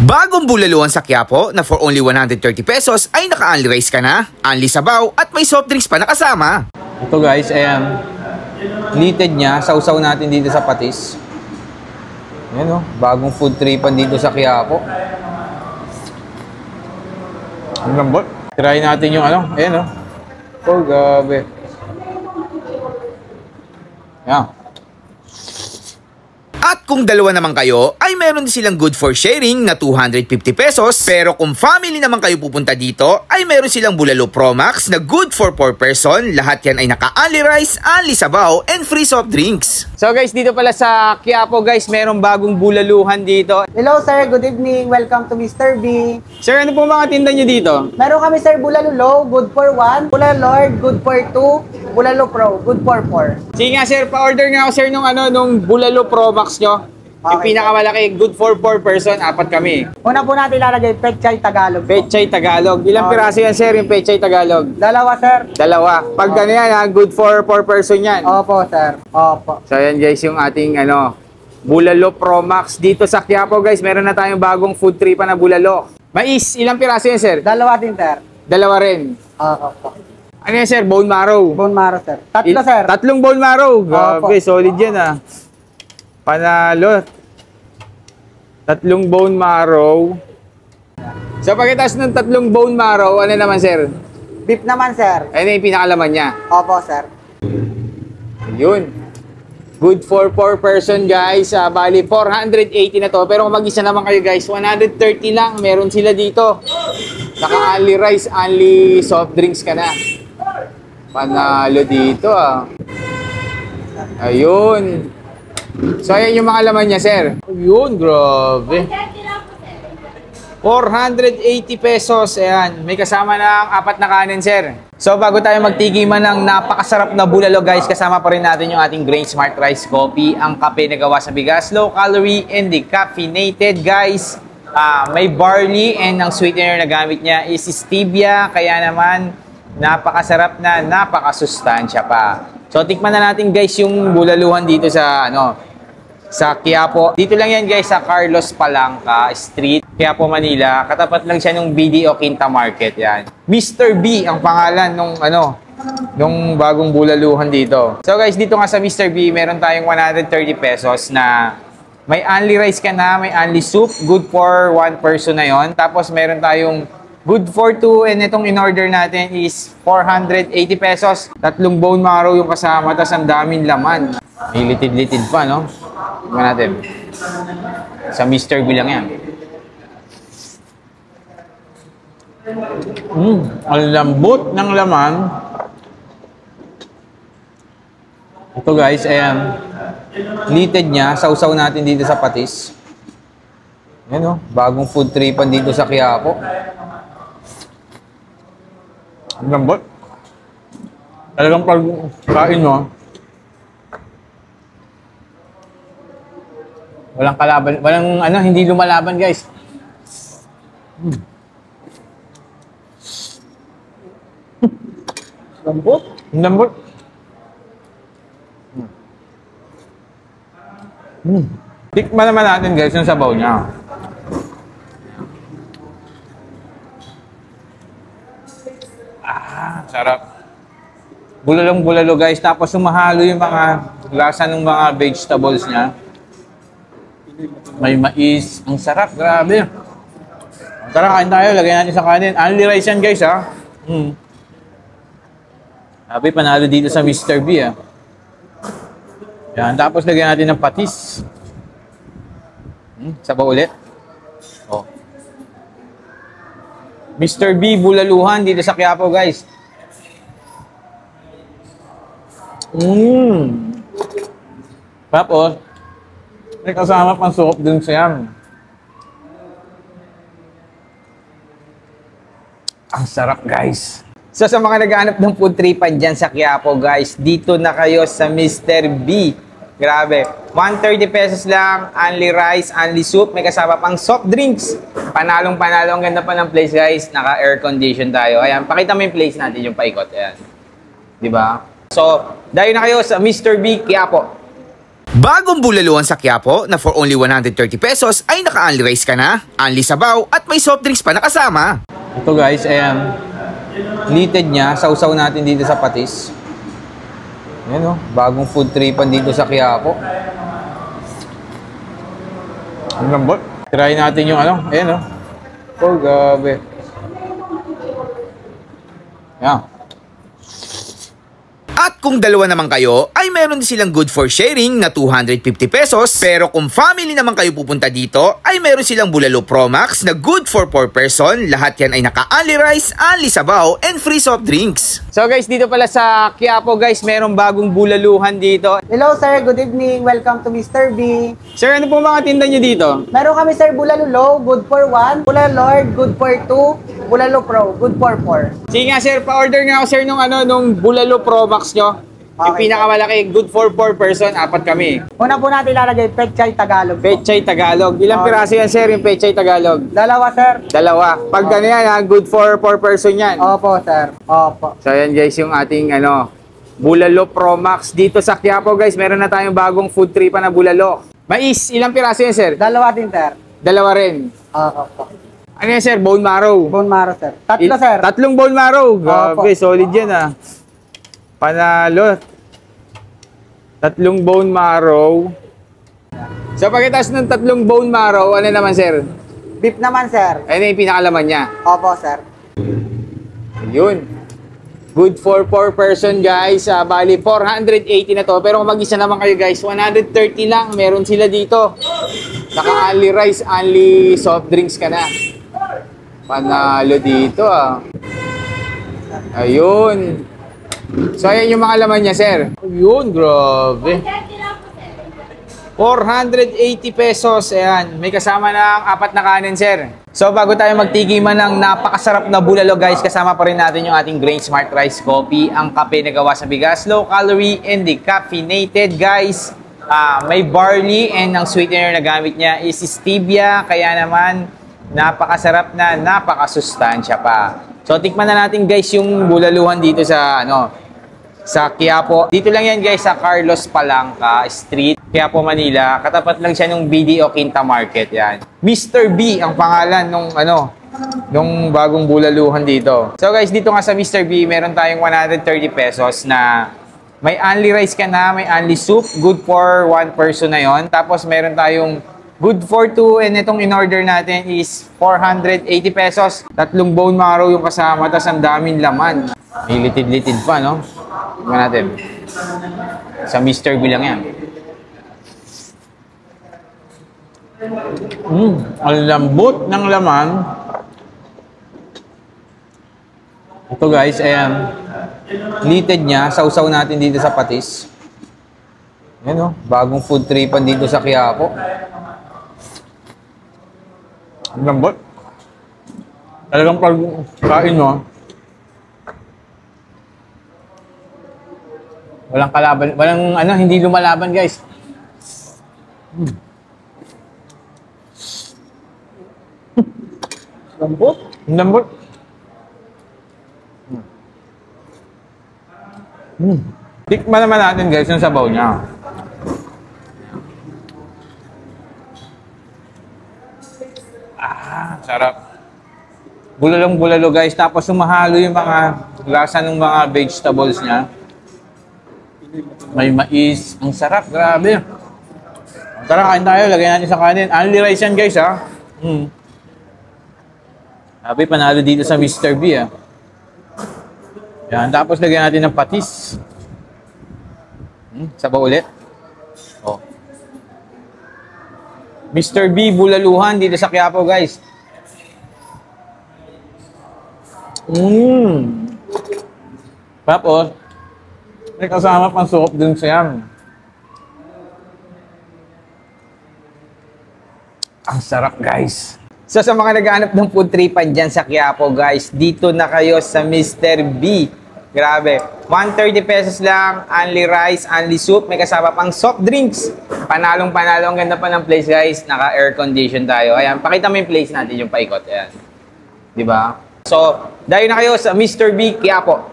Bagong bulaluhan sa Quiapo na for only 130 pesos ay naka-unli rice ka na, unli sabaw at may soft drinks pa na kasama. Ito guys, ayan. Litid niya, sausaw natin dito sa patis. Ayan o, bagong food tripan dito sa Quiapo. Ang lambot. Try natin yung ano, ayan o. Oh, gabi. Ayan. At kung dalawa naman kayo, ay meron din silang good for sharing na 250 pesos. Pero kung family naman kayo pupunta dito, ay meron silang Bulalo Pro Max na good for 4 person. Lahat yan ay naka-unli rice, unli sabaw, and free soft drinks. So guys, dito pala sa Quiapo guys, merong bagong bulaluhan dito. Hello sir, good evening. Welcome to Mr. B. Sir, ano po mga tinda nyo dito? Meron kami sir Bulalo Low, good for 1. Bulalo Lord, good for 2. Bulalo Pro, good for 4. Sige nga sir, pa-order nga ako sir nung Bulalo Pro Max nyo. Yung Okay. pinakamalaki, good for 4 person, 4 kami. Una po natin ilalagay, Pechay Tagalog. Pechay Tagalog. Ilang Okay. piraso yan sir, yung Pechay Tagalog? Dalawa sir. Dalawa. Pag ano yan, ha, good for 4 person yan. Opo sir. Opo. So ayan guys, yung ating Bulalo Pro Max. Dito sa Quiapo guys, meron na tayong bagong food tripan na bulalo. Mais, ilang piraso yan sir? Dalawa din sir. Dalawa rin. Opo. Ano yan sir? Bone marrow. Bone marrow sir. Tatlo sir. Tatlong bone marrow. Grabe, Opo. solid yan Panalo. Tatlong bone marrow. So pagkatapos ng tatlong bone marrow, ano naman sir? Beef naman sir. Ano yung pinakalaman niya? Opo sir. Yun. Good for 4 person guys. Bali 480 na to. Pero kung mag-isa naman kayo guys, 130 lang. Meron sila dito. Naka-unli rice, unli soft drinks ka na. Panalo dito Ayun. So ayan yung mga laman niya sir. Ayun, grabe. 480 pesos. Ayan. May kasama ng 4 na kanin sir. So bago tayo magtigiman ng napakasarap na bulalo guys, kasama pa rin natin yung ating Grain Smart Rice Coffee. Ang kape na gawa sa bigas, low calorie and decaffeinated guys. May barley and ang sweetener na gamit niya is stevia. Kaya naman napakasarap na, napakasustansya pa. So tikman na natin guys yung bulaluhan dito sa Quiapo. Dito lang yan guys sa Carlos Palanca Street, Quiapo, Manila. Katapat lang siya nung BDO Quinta Market yan. Mr. B ang pangalan nung bagong bulaluhan dito. So guys, dito nga sa Mr. B, meron tayong 130 pesos na may unli rice ka na, may unli soup, good for 1 person na yon. Tapos meron tayong good for 2 and itong in-order natin is 480 pesos. Tatlong bone marrow yung kasama, tas ang daming laman. May litid-litid pa, no? Tingnan natin. Sa Mr. B lang yan. Ang lambot ng laman. Ito guys, ayan. Litid niya. Sausaw natin dito sa patis. Ayan, bagong food tripan dito sa Quiapo. Ang lambot. Talagang pagkain mo, walang kalaban, hindi lumalaban guys. Lambot. Ang lambot. Tikman naman natin guys yung sabaw niya. Sarap. Bulalong bulalo guys. Tapos sumahalo yung mga lasa ng mga vegetables niya. May mais. Ang sarap. Grabe. Tara, kain tayo. Lagyan natin sa kanin. Unli rice yan guys Sabi, panalo dito sa Mr. B Yan. Tapos lagyan natin ng patis. Sabaw ulit. Mr. B bulaluhan dito sa Quiapo guys. Tapos may kasama pang soft drinks yan. Ang sarap guys. So sa mga naghahanap ng food tripan dyan sa Quiapo guys, dito na kayo sa Mr. B. Grabe. 130 pesos lang, only rice, only soup, may kasama pang soft drinks. Panalong panalo, ang ganda pa ng place guys. Naka-air condition tayo. Ayan, pakita mo yung place natin, yung paikot. Ayan. Diba? So, dahil na kayo sa Mr. B Quiapo. Bagong bulaluhan sa Quiapo na for only 130 pesos ay naka-only rice ka na, only sabaw at may soft drinks pa nakasama. Ito guys, ayan. Litid niya, sausaw natin dito sa patis. Ayan o, bagong food tripan dito sa Quiapo. Ang lambot. Try natin yung ano, ayan o. Oh, gabi. Ayan. At kung dalawa naman kayo, ay meron din silang good for sharing na 250 pesos. Pero kung family naman kayo pupunta dito, ay meron silang Bulalo Pro Max na good for 4 person. Lahat yan ay naka-only rice, only sabaw, and free soft drinks. So guys, dito pala sa Quiapo guys, merong bagong bulaluhan dito. Hello sir, good evening. Welcome to Mr. B. Sir, ano po mga tinda nyo dito? Meron kami sir Bulalo Low, good for 1. Bulalo Lord, good for 2. Bulalo Pro, good for 4. Sige nga sir, pa-order nga ako sir nung Bulalo Pro Max nyo. Yung Okay. pinakamalaki, good for 4 person, 4 kami. Una po natin ilalagay, Pechay Tagalog. Pechay Tagalog. Ilang Okay. piraso yan sir, yung Pechay Tagalog? Dalawa sir. Dalawa. Pag Okay. yan ha, good for 4 person yan. Opo sir. Opo. So yan guys, yung ating Bulalo Pro Max. Dito sa Quiapo guys, meron na tayong bagong food tripan na bulalo. Mais, ilang piraso yan sir? Dalawa din sir. Dalawa rin. Opo. Ano yan sir? Bone marrow. Bone marrow sir. Tatlo sir. Tatlong bone marrow. Grabe, Opo. solid yan ah. Panalo. Tatlong bone marrow. Sa pagkatas ng tatlong bone marrow, ano naman sir? Beef naman sir. Ano yung pinakalaman niya? Opo sir. Yun. Good for 4 person guys. Bali, 480 na to. Pero kung mag-isa naman kayo guys, 130 lang. Meron sila dito. Naka-only rice, only soft drinks ka na. Panalo dito ah. Ayun. So, ayan yung mga laman niya, sir. Ayun, grabe. 480 pesos. Ayan, may kasama ng 4 na kanin, sir. So, bago tayo magtigiman ng napakasarap na bulalo, guys, kasama pa rin natin yung ating Grain Smart Rice Coffee, ang kape na gawa sa bigas, low calorie and decaffeinated, guys. May barley and ang sweetener na gamit niya is stevia, kaya naman napakasarap na napakasustansya pa. So, tikman na natin, guys, yung bulaluhan dito sa sa Quiapo. Dito lang yan guys sa Carlos Palanca Street, Quiapo, Manila. Katapat lang siya nung BDO Quinta Market yan. Mr. B ang pangalan nung bagong bulaluhan dito. So guys, dito nga sa Mr. B, meron tayong 130 pesos na may only rice ka na, may only soup, good for 1 person na yon. Tapos meron tayong good for 2 and itong in-order natin is 480 pesos. Tatlong bone marrow yung kasama, tas ang daming laman. May litid-litid pa, no? Tingnan natin. Sa Mr. B lang yan. Ang lambot ng laman. Ito guys, ayan. Litid niya. Sausaw natin dito sa patis. Ayan o. Bagong food tripan dito sa Quiapo. Ang lambot. Talagang pagkain mo, walang kalaban, hindi lumalaban guys. Lambot? Lambot. Tikman naman natin guys yung sabaw niya. Sarap. Bulalong-bulalo guys, tapos sumahalo yung mga lasa ng mga vegetables niya. May mais. Ang sarap, grabe. Tara, kain tayo. Lagyan natin sa kanin. Only rice yan, guys, ha? Sabi, panalo dito sa Mr. B, ha? Yan. Tapos, lagyan natin ng patis. Sabaw ulit. Oh. Mr. B, bulaluhan dito sa Quiapo, guys. Tapos, may kasama pang soft drinks yan. Ang sarap guys. So sa mga naghahanap ng food tripan dyan sa Quiapo guys, dito na kayo sa Mr. B. Grabe. 130 pesos lang, only rice, only soup, may kasama pang soft drinks. Panalong panalo. Ang ganda pa ng place guys. Naka-air condition tayo. Ayan, pakita mo yung place natin, yung paikot. Ayan. Diba? So, dahil na kayo sa Mr. B Quiapo.